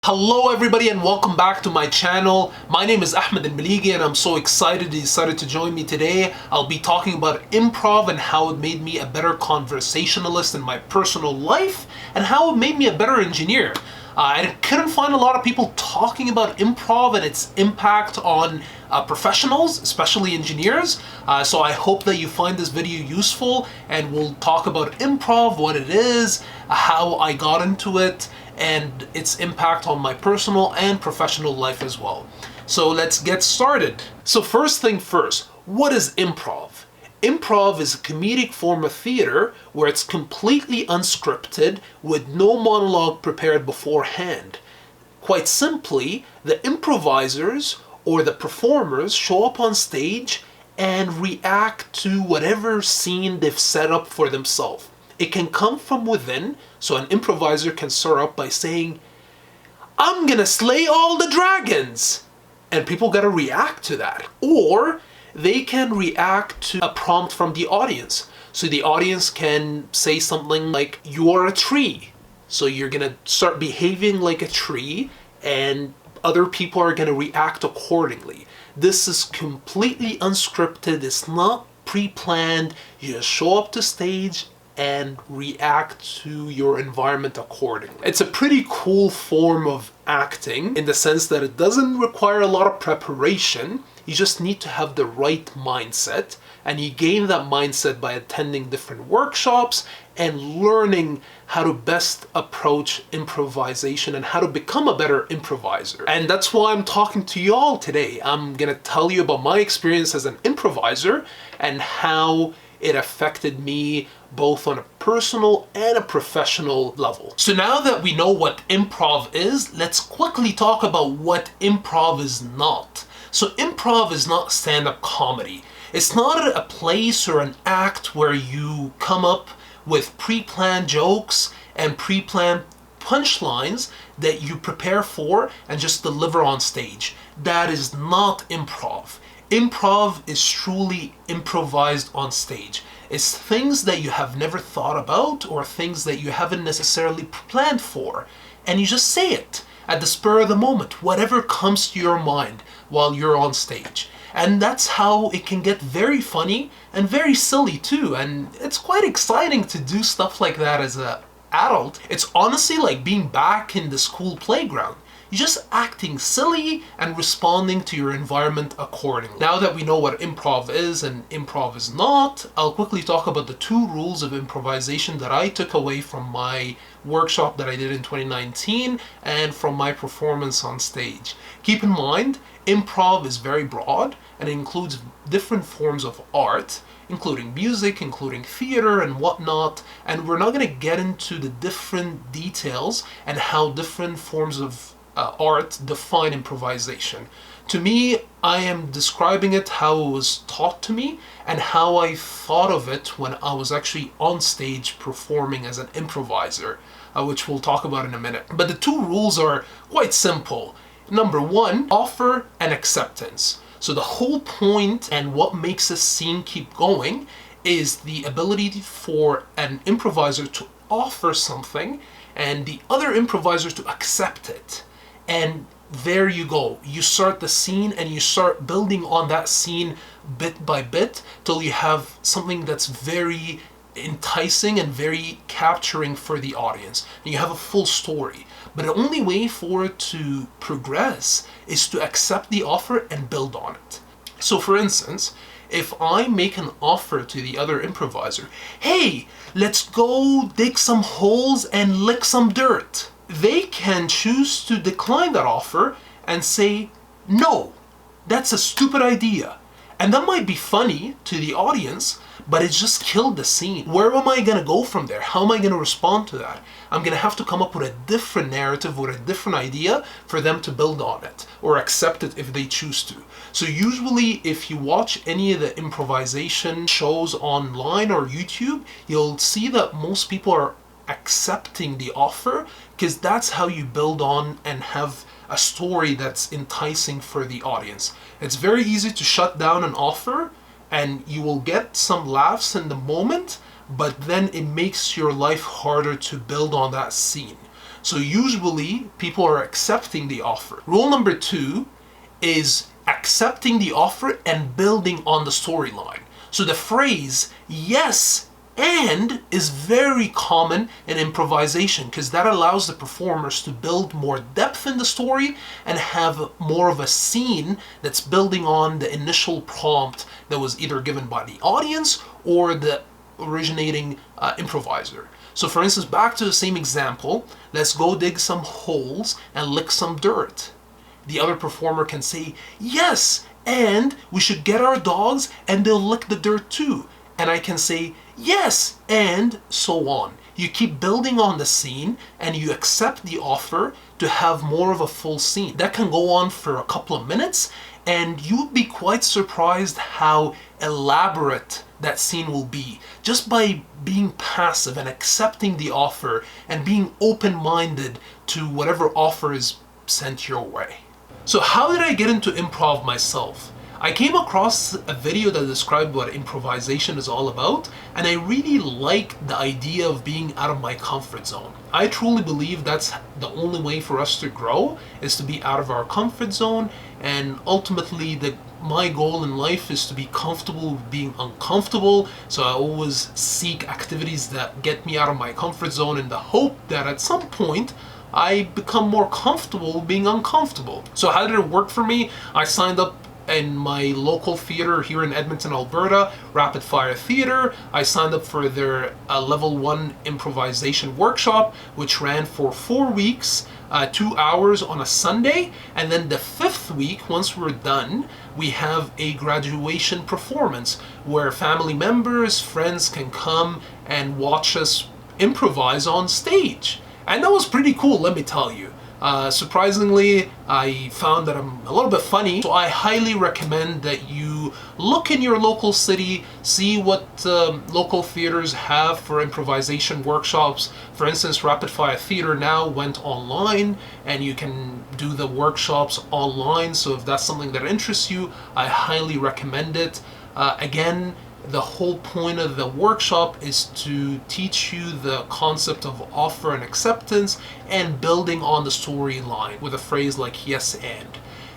Hello everybody and welcome back to my channel. My name is Ahmed Elmeligy and I'm so excited you decided to join me today. I'll be talking about improv and how it made me a better conversationalist in my personal life and how it made me a better engineer. I couldn't find a lot of people talking about improv and its impact on professionals, especially engineers. So I hope that you find this video useful and we'll talk about improv, what it is, how I got into it, and its impact on my personal and professional life as well. So let's get started. So first thing first, what is improv? Improv is a comedic form of theater where it's completely unscripted with no monologue prepared beforehand. Quite simply, the improvisers or the performers show up on stage and react to whatever scene they've set up for themselves. It can come from within, so an improviser can start up by saying, "I'm gonna slay all the dragons!" And people gotta react to that. Or they can react to a prompt from the audience. So the audience can say something like, "You're a tree." So you're gonna start behaving like a tree and other people are gonna react accordingly. This is completely unscripted, it's not pre-planned, you just show up to stage and react to your environment accordingly. It's a pretty cool form of acting in the sense that it doesn't require a lot of preparation. You just need to have the right mindset, and you gain that mindset by attending different workshops and learning how to best approach improvisation and how to become a better improviser. And that's why I'm talking to you all today. I'm gonna tell you about my experience as an improviser and how it affected me both on a personal and a professional level. So now that we know what improv is, let's quickly talk about what improv is not. So improv is not stand-up comedy. It's not a place or an act where you come up with pre-planned jokes and pre-planned punchlines that you prepare for and just deliver on stage. That is not improv. Improv is truly improvised on stage. It's things that you have never thought about or things that you haven't necessarily planned for, and you just say it at the spur of the moment, whatever comes to your mind while you're on stage. And that's how it can get very funny and very silly too, and it's quite exciting to do stuff like that as an adult. It's honestly like being back in the school playground. You're just acting silly and responding to your environment accordingly. Now that we know what improv is and improv is not, I'll quickly talk about the 2 rules of improvisation that I took away from my workshop that I did in 2019 and from my performance on stage. Keep in mind, improv is very broad and it includes different forms of art, including music, including theater and whatnot, and we're not going to get into the different details and how different forms of art define improvisation. To me, I am describing it how it was taught to me and how I thought of it when I was actually on stage performing as an improviser, which we'll talk about in a minute. But the 2 rules are quite simple. Number 1, offer and acceptance. So the whole point and what makes a scene keep going is the ability for an improviser to offer something and the other improvisers to accept it. And there you go. You start the scene and you start building on that scene bit by bit till you have something that's very enticing and very capturing for the audience. And you have a full story. But the only way for it to progress is to accept the offer and build on it. So for instance, if I make an offer to the other improviser, "Hey, let's go dig some holes and lick some dirt," they can choose to decline that offer and say, "No, that's a stupid idea." And that might be funny to the audience, but it just killed the scene. Where am I gonna go from there? How am I gonna respond to that? I'm gonna have to come up with a different narrative, with a different idea for them to build on it or accept it if they choose to. So usually if you watch any of the improvisation shows online or YouTube, you'll see that most people are accepting the offer because that's how you build on and have a story that's enticing for the audience. It's very easy to shut down an offer and you will get some laughs in the moment, but then it makes your life harder to build on that scene. So usually people are accepting the offer. Rule number 2 is accepting the offer and building on the storyline. So the phrase, yes, and is very common in improvisation because that allows the performers to build more depth in the story and have more of a scene that's building on the initial prompt that was either given by the audience or the originating improviser. So for instance, back to the same example, let's go dig some holes and lick some dirt. The other performer can say, yes, and we should get our dogs and they'll lick the dirt too. And I can say, yes, and so on. You keep building on the scene and you accept the offer to have more of a full scene. That can go on for a couple of minutes and you'd be quite surprised how elaborate that scene will be just by being passive and accepting the offer and being open-minded to whatever offer is sent your way. So how did I get into improv myself? I came across a video that described what improvisation is all about, and I really liked the idea of being out of my comfort zone. I truly believe that's the only way for us to grow, is to be out of our comfort zone, and ultimately my goal in life is to be comfortable with being uncomfortable, so I always seek activities that get me out of my comfort zone in the hope that at some point I become more comfortable being uncomfortable. So how did it work for me? I signed up in my local theater here in Edmonton, Alberta, Rapid Fire Theater. I signed up for their level 1 improvisation workshop, which ran for 4 weeks, 2 hours on a Sunday. And then the 5th week, once we're done, we have a graduation performance where family members, friends can come and watch us improvise on stage. And that was pretty cool, let me tell you. Surprisingly, I found that I'm a little bit funny, so I highly recommend that you look in your local city, see what local theaters have for improvisation workshops. For instance, Rapid Fire Theater now went online, and you can do the workshops online, so if that's something that interests you, I highly recommend it. Again, the whole point of the workshop is to teach you the concept of offer and acceptance and building on the storyline with a phrase like yes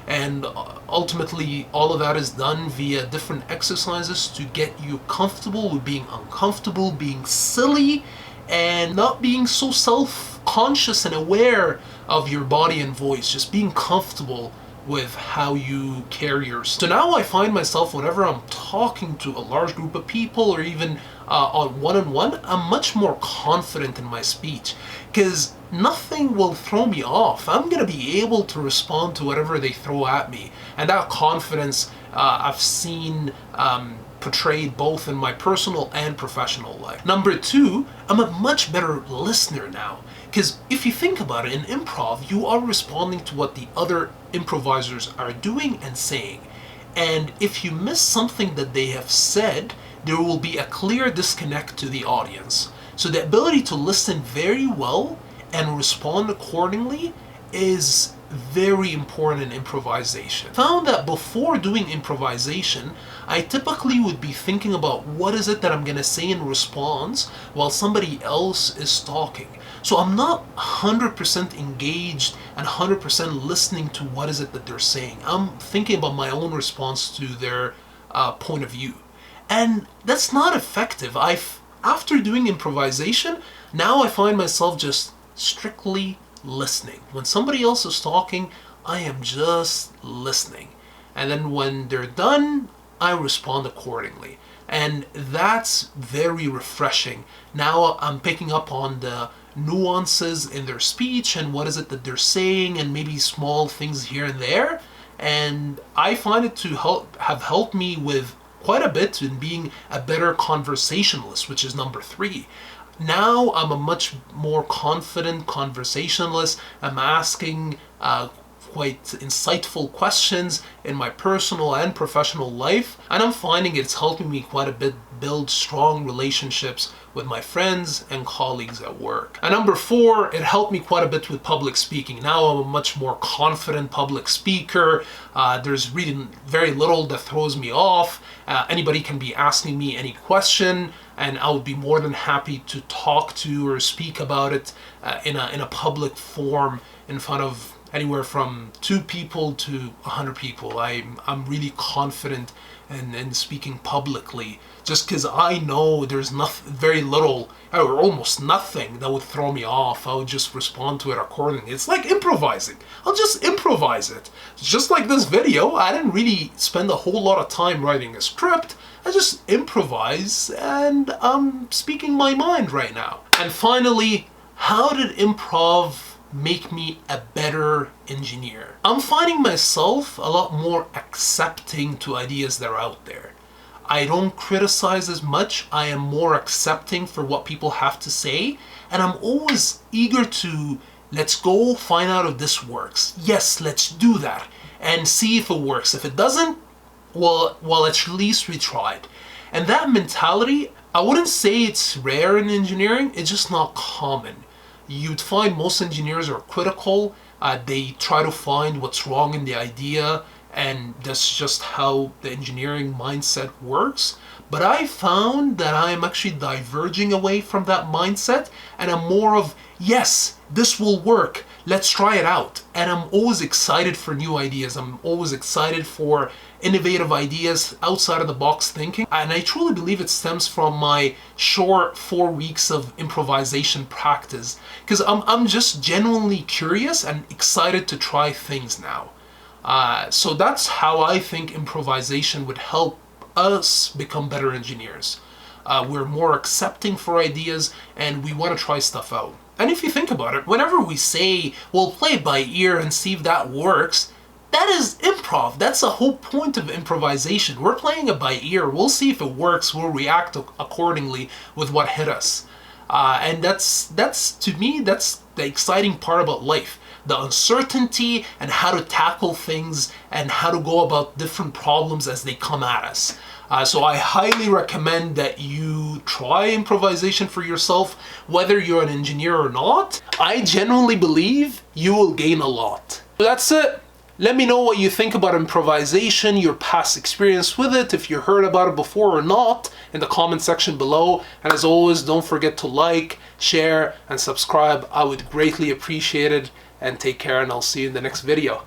and ultimately all of that is done via different exercises to get you comfortable with being uncomfortable, being silly, and not being so self-conscious and aware of your body and voice, just being comfortable with how you carry yourself. So now I find myself, whenever I'm talking to a large group of people or even on one-on-one, I'm much more confident in my speech because nothing will throw me off. I'm gonna be able to respond to whatever they throw at me, and that confidence I've seen portrayed both in my personal and professional life. Number 2, I'm a much better listener now. Because if you think about it, in improv, you are responding to what the other improvisers are doing and saying. And if you miss something that they have said, there will be a clear disconnect to the audience. So the ability to listen very well and respond accordingly is very important in improvisation. I found that before doing improvisation, I typically would be thinking about what is it that I'm going to say in response while somebody else is talking. So I'm not 100% engaged and 100% listening to what is it that they're saying. I'm thinking about my own response to their point of view. And that's not effective. After doing improvisation, now I find myself just strictly listening. When somebody else is talking, I am just listening. And then when they're done, I respond accordingly. And that's very refreshing. Now I'm picking up on the nuances in their speech and what is it that they're saying and maybe small things here and there. And I find it to have helped me with quite a bit in being a better conversationalist, which is number 3. Now I'm a much more confident conversationalist. I'm asking quite insightful questions in my personal and professional life, and I'm finding it's helping me quite a bit build strong relationships with my friends and colleagues at work. And number 4, it helped me quite a bit with public speaking. Now I'm a much more confident public speaker. There's really very little that throws me off. Anybody can be asking me any question. and I would be more than happy to talk to or speak about it in a public forum in front of anywhere from 2 people to 100 people. I'm really confident in speaking publicly, just because I know there's very little or almost nothing that would throw me off. I would just respond to it accordingly. It's like improvising. I'll just improvise it. Just like this video, I didn't really spend a whole lot of time writing a script. I just improvise, and I'm speaking my mind right now. And finally, how did improv make me a better engineer? I'm finding myself a lot more accepting to ideas that are out there. I don't criticize as much. I am more accepting for what people have to say, and I'm always eager to, let's go find out if this works. Yes, let's do that and see if it works. If it doesn't, well, at least we tried. And that mentality, I wouldn't say it's rare in engineering, it's just not common. You'd find most engineers are critical. They try to find what's wrong in the idea, and that's just how the engineering mindset works. But I found that I'm actually diverging away from that mindset, and I'm more of, yes, this will work, let's try it out. And I'm always excited for new ideas. I'm always excited for innovative ideas, outside of the box thinking. And I truly believe it stems from my short 4 weeks of improvisation practice, because I'm just genuinely curious and excited to try things now. So that's how I think improvisation would help us become better engineers. We're more accepting for ideas, and we want to try stuff out. And if you think about it, whenever we say, we'll play it by ear and see if that works, that is improv. That's the whole point of improvisation. We're playing it by ear. We'll see if it works. We'll react accordingly with what hit us. And that's to me, that's the exciting part about life. The uncertainty and how to tackle things and how to go about different problems as they come at us. So I highly recommend that you try improvisation for yourself, whether you're an engineer or not. I genuinely believe you will gain a lot. So that's it. Let me know what you think about improvisation, your past experience with it, if you heard about it before or not, in the comment section below. And as always, don't forget to like, share, and subscribe. I would greatly appreciate it. And take care, and I'll see you in the next video.